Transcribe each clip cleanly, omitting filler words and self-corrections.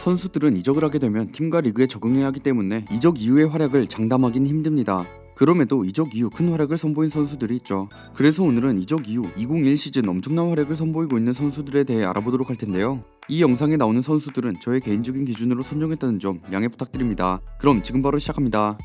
선수들은 이적을 하게 되면 팀과 리그에 적응해야 하기 때문에 이적 이후의 활약을 장담하긴 힘듭니다. 그럼에도 이적 이후 큰 활약을 선보인 선수들이 있죠. 그래서 오늘은 이적 이후 2021 시즌 엄청난 활약을 선보이고 있는 선수들에 대해 알아보도록 할 텐데요. 이 영상에 나오는 선수들은 저의 개인적인 기준으로 선정했다는 점 양해 부탁드립니다. 그럼 지금 바로 시작합니다.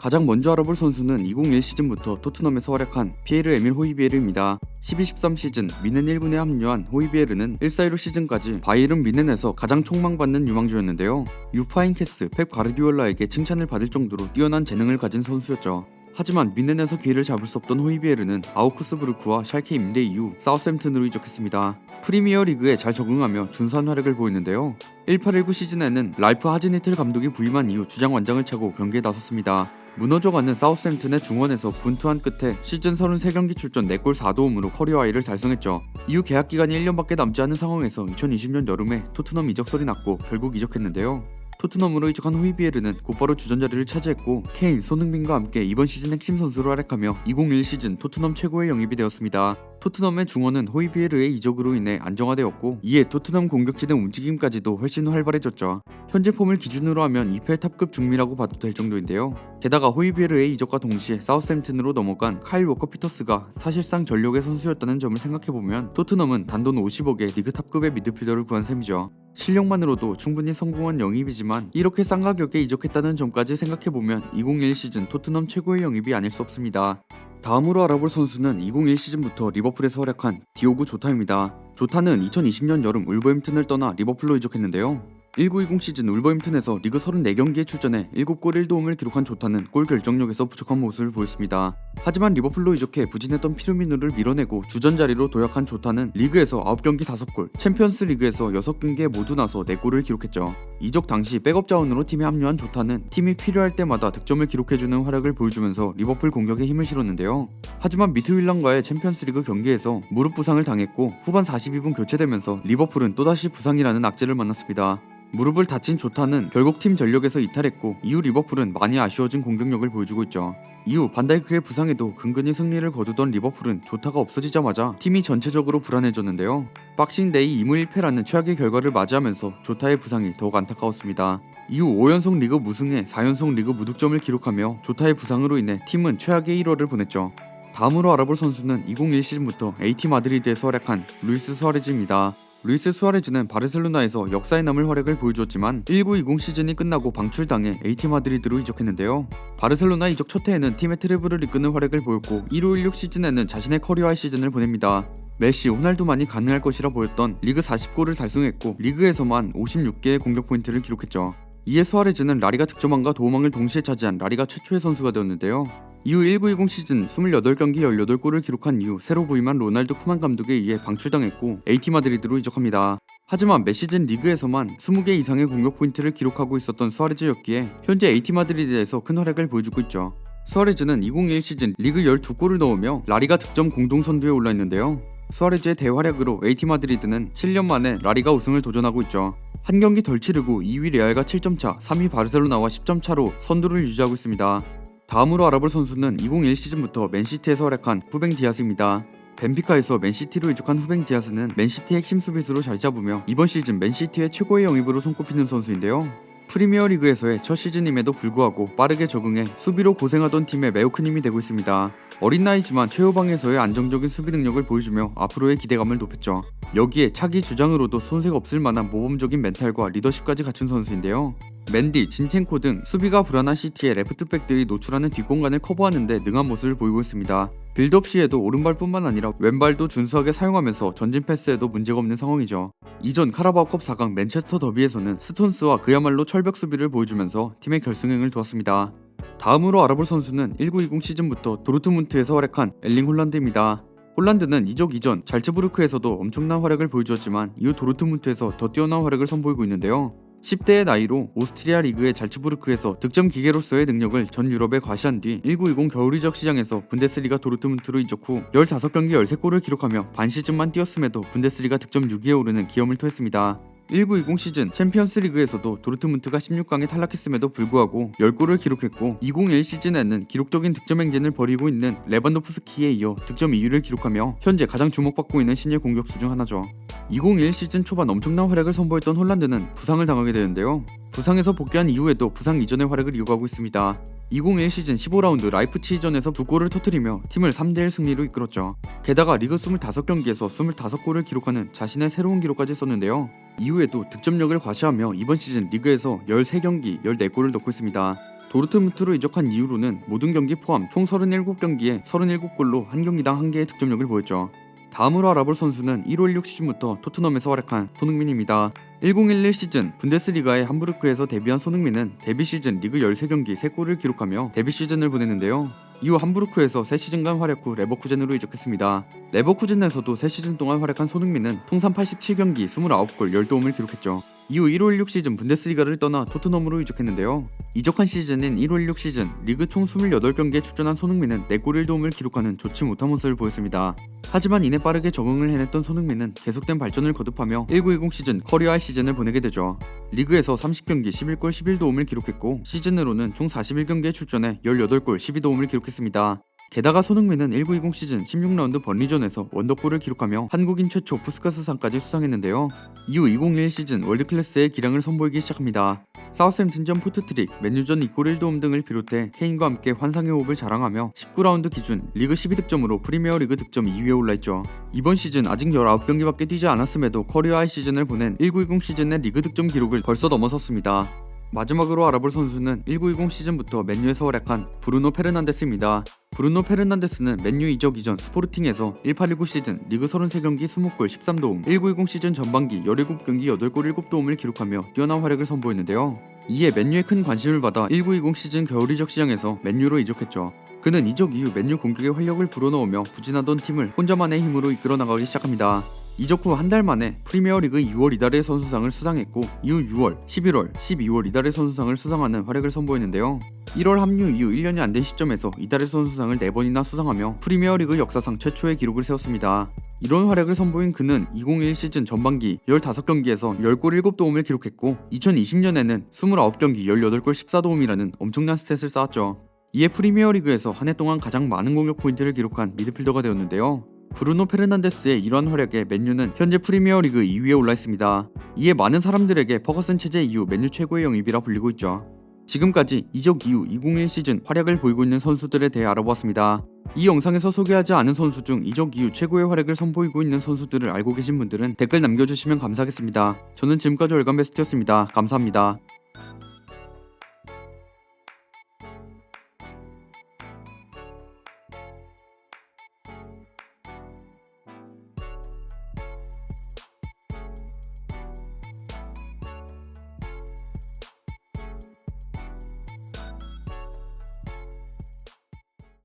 가장 먼저 알아볼 선수는 2021 시즌부터 토트넘에서 활약한 피에르 에밀 호이비에르입니다. 12-13 시즌 미넨 1군에 합류한 호이비에르는 1-4-2 시즌까지 바이에른 미넨에서 가장 촉망받는 유망주였는데요. 유파인캐스 펩 가르디올라에게 칭찬을 받을 정도로 뛰어난 재능을 가진 선수였죠. 하지만 미넨에서 기회를 잡을 수 없던 호이비에르는 아우크스부르크와 샬케 임대 이후 사우샘튼으로 이적했습니다. 프리미어 리그에 잘 적응하며 준수한 활약을 보였는데요. 18-19 시즌에는 랄프 하즈니틀 감독이 부임한 이후 주장 완장을 차고 경기에 나섰습니다. 무너져가는 사우샘튼의 중원에서 분투한 끝에 시즌 33경기 출전 4골 4도움으로 커리어 하이를 달성했죠. 이후 계약 기간이 1년밖에 남지 않은 상황에서 2020년 여름에 토트넘 이적설이 났고 결국 이적했는데요. 토트넘으로 이적한 호이비에르는 곧바로 주전 자리를 차지했고 케인, 손흥민과 함께 이번 시즌 핵심 선수로 활약하며 2021 시즌 토트넘 최고의 영입이 되었습니다. 토트넘의 중원은 호이비에르의 이적으로 인해 안정화되었고 이에 토트넘 공격진의 움직임까지도 훨씬 활발해졌죠. 현재 폼을 기준으로 하면 EPL 탑급 중미라고 봐도 될 정도인데요. 게다가 호이비에르의 이적과 동시에 사우샘튼으로 넘어간 카일 워커 피터스가 사실상 전력의 선수였다는 점을 생각해보면 토트넘은 단돈 50억에 리그 탑급의 미드필더를 구한 셈이죠. 실력만으로도 충분히 성공한 영입이지만 이렇게 싼 가격에 이적했다는 점까지 생각해보면 2021 시즌 토트넘 최고의 영입이 아닐 수 없습니다. 다음으로 알아볼 선수는 2021 시즌부터 리버풀에서 활약한 디오구 조타입니다. 조타는 2020년 여름 울버햄튼을 떠나 리버풀로 이적했는데요. 19-20 시즌 울버햄튼에서 리그 34경기에 출전해 7골 1도움을 기록한 조타는 골 결정력에서 부족한 모습을 보였습니다. 하지만 리버풀로 이적해 부진했던 피르미누를 밀어내고 주전 자리로 도약한 조타는 리그에서 9경기 5골, 챔피언스 리그에서 6경기에 모두 나서 4골을 기록했죠. 이적 당시 백업 자원으로 팀에 합류한 조타는 팀이 필요할 때마다 득점을 기록해주는 활약을 보여주면서 리버풀 공격에 힘을 실었는데요. 하지만 미드윌란과의 챔피언스 리그 경기에서 무릎 부상을 당했고 후반 42분 교체되면서 리버풀은 또다시 부상이라는 악재를 만났습니다. 무릎을 다친 조타는 결국 팀 전력에서 이탈했고 이후 리버풀은 많이 아쉬워진 공격력을 보여주고 있죠. 이후 반다이크의 부상에도 근근히 승리를 거두던 리버풀은 조타가 없어지자마자 팀이 전체적으로 불안해졌는데요. 박싱데이 2무 1패라는 최악의 결과를 맞이하면서 조타의 부상이 더욱 안타까웠습니다. 이후 5연속 리그 무승에 4연속 리그 무득점을 기록하며 조타의 부상으로 인해 팀은 최악의 1월을 보냈죠. 다음으로 알아볼 선수는 2021 시즌부터 AT 마드리드에서 활약한 루이스 수아레즈입니다. 루이스 수아레즈는 바르셀로나에서 역사에 남을 활약을 보여주었지만 19-20 시즌이 끝나고 방출당해 AT 마드리드로 이적했는데요. 바르셀로나 이적 첫 해에는 팀의 트래블을 이끄는 활약을 보였고 15-16 시즌에는 자신의 커리어하이 시즌을 보냅니다. 메시, 호날두만이 가능할 것이라 보였던 리그 40골을 달성했고 리그에서만 56개의 공격 포인트를 기록했죠. 이에 수아레즈는 라리가 득점왕과 도움왕을 동시에 차지한 라리가 최초의 선수가 되었는데요. 이후 19-20 시즌 28경기 18골을 기록한 이후 새로 부임한 로날드 쿠만 감독에 의해 방출당했고 AT 마드리드로 이적합니다. 하지만 매 시즌 리그에서만 20개 이상의 공격 포인트를 기록하고 있었던 수아레즈였기에 현재 AT 마드리드에서 큰 활약을 보여주고 있죠. 수아레즈는 2021 시즌 리그 12골을 넣으며 라리가 득점 공동 선두에 올라 있는데요. 수아레즈의 대활약으로 AT 마드리드는 7년 만에 라리가 우승을 도전하고 있죠. 한 경기 덜 치르고 2위 레알과 7점 차, 3위 바르셀로나와 10점 차로 선두를 유지하고 있습니다. 다음으로 알아볼 선수는 2021 시즌부터 맨시티에서 활약한 후뱅 디아스입니다. 벤피카에서 맨시티로 이적한 후뱅 디아스는 맨시티 핵심 수비수로 자리 잡으며 이번 시즌 맨시티의 최고의 영입으로 손꼽히는 선수인데요. 프리미어 리그에서의 첫 시즌임에도 불구하고 빠르게 적응해 수비로 고생하던 팀에 매우 큰 힘이 되고 있습니다. 어린 나이지만 최후방에서의 안정적인 수비 능력을 보여주며 앞으로의 기대감을 높였죠. 여기에 차기 주장으로도 손색 없을 만한 모범적인 멘탈과 리더십까지 갖춘 선수인데요. 맨디, 진첸코 등 수비가 불안한 시티의 레프트백들이 노출하는 뒷공간을 커버하는 데 능한 모습을 보이고 있습니다. 빌드업 시에도 오른발뿐만 아니라 왼발도 준수하게 사용하면서 전진 패스에도 문제가 없는 상황이죠. 이전 카라바오컵 4강 맨체스터 더비에서는 스톤스와 그야말로 철벽 수비를 보여주면서 팀의 결승행을 도왔습니다. 다음으로 알아볼 선수는 19-20 시즌부터 도르트문트에서 활약한 엘링 홀란드입니다. 홀란드는 이적 이전 잘츠부르크에서도 엄청난 활약을 보여주었지만 이후 도르트문트에서 더 뛰어난 활약을 선보이고 있는데요. 10대의 나이로 오스트리아 리그의 잘츠부르크에서 득점 기계로서의 능력을 전 유럽에 과시한 뒤 19-20 겨울 이적 시장에서 분데스리가 도르트문트로 이적 후 15경기 13골을 기록하며 반 시즌만 뛰었음에도 분데스리가 득점 6위에 오르는 기염을 토했습니다. 19-20 시즌 챔피언스 리그에서도 도르트문트가 16강에 탈락했음에도 불구하고 10골을 기록했고 2021 시즌에는 기록적인 득점 행진을 벌이고 있는 레반도프스키에 이어 득점 2위를 기록하며 현재 가장 주목받고 있는 신예 공격수 중 하나죠. 2021 시즌 초반 엄청난 활약을 선보였던 홀란드는 부상을 당하게 되는데요. 부상에서 복귀한 이후에도 부상 이전의 활약을 이어가고 있습니다. 2021 시즌 15라운드 라이프치히전에서 2골을 터뜨리며 팀을 3대1 승리로 이끌었죠. 게다가 리그 25경기에서 25골을 기록하는 자신의 새로운 기록까지 썼는데요. 이후에도 득점력을 과시하며 이번 시즌 리그에서 13경기 14골을 넣고 있습니다. 도르트문트로 이적한 이후로는 모든 경기 포함 총 37경기에 37골로 한 경기당 1개의 득점력을 보였죠. 다음으로 알아볼 선수는 15-16 시즌부터 토트넘에서 활약한 손흥민입니다. 1011 시즌 분데스리가의 함부르크에서 데뷔한 손흥민은 데뷔 시즌 리그 13경기 3골을 기록하며 데뷔 시즌을 보냈는데요. 이후 함부르크에서 3시즌간 활약 후 레버쿠젠으로 이적했습니다. 레버쿠젠에서도 3시즌 동안 활약한 손흥민은 통산 87경기 29골 10도움을 기록했죠. 이후 15-16 시즌 분데스리가를 떠나 토트넘으로 이적했는데요. 이적한 시즌인 15-16 시즌 리그 총 28경기에 출전한 손흥민은 4골 1도움을 기록하는 좋지 못한 모습을 보였습니다. 하지만 이내 빠르게 적응을 해냈던 손흥민은 계속된 발전을 거듭하며 19-20 시즌 커리어할 시즌을 보내게 되죠. 리그에서 30경기 11골 11도움을 기록했고 시즌으로는 총 41경기에 출전해 18골 12도움을 기록했습니다. 게다가 손흥민은 19-20 시즌 16라운드 번리전에서 원더골을 기록하며 한국인 최초 푸스카스상까지 수상했는데요. 이후 2021 시즌 월드클래스의 기량을 선보이기 시작합니다. 사우스햄튼전 포트트릭, 맨유전 2골 1도움 등을 비롯해 케인과 함께 환상의 호흡을 자랑하며 19라운드 기준 리그 12득점으로 프리미어리그 득점 2위에 올라있죠. 이번 시즌 아직 19경기밖에 뛰지 않았음에도 커리어 하이 시즌을 보낸 19-20 시즌의 리그 득점 기록을 벌써 넘어섰습니다. 마지막으로 알아볼 선수는 19-20 시즌부터 맨유에서 활약한 브루노 페르난데스입니다. 브루노 페르난데스는 맨유 이적 이전 스포르팅에서 18-19 시즌 리그 33경기 20골 13도움, 19-20 시즌 전반기 17경기 8골 7도움을 기록하며 뛰어난 활약을 선보였는데요. 이에 맨유의 큰 관심을 받아 19-20 시즌 겨울 이적 시장에서 맨유로 이적했죠. 그는 이적 이후 맨유 공격에 활력을 불어넣으며 부진하던 팀을 혼자만의 힘으로 이끌어 나가기 시작합니다. 이적 후 한 달 만에 프리미어리그 6월 이달의 선수상을 수상했고 이후 6월, 11월, 12월 이달의 선수상을 수상하는 활약을 선보였는데요. 1월 합류 이후 1년이 안 된 시점에서 이달의 선수상을 4번이나 수상하며 프리미어리그 역사상 최초의 기록을 세웠습니다. 이런 활약을 선보인 그는 2021 시즌 전반기 15경기에서 10골 7도움을 기록했고 2020년에는 29경기 18골 14도움이라는 엄청난 스탯을 쌓았죠. 이에 프리미어리그에서 한 해 동안 가장 많은 공격 포인트를 기록한 미드필더가 되었는데요. 브루노 페르난데스의 이러한 활약에 맨유는 현재 프리미어리그 2위에 올라 있습니다. 이에 많은 사람들에게 퍼거슨 체제 이후 맨유 최고의 영입이라 불리고 있죠. 지금까지 이적 이후 2021 시즌 활약을 보이고 있는 선수들에 대해 알아보았습니다. 이 영상에서 소개하지 않은 선수 중 이적 이후 최고의 활약을 선보이고 있는 선수들을 알고 계신 분들은 댓글 남겨주시면 감사하겠습니다. 저는 지금까지 월간베스트였습니다. 감사합니다.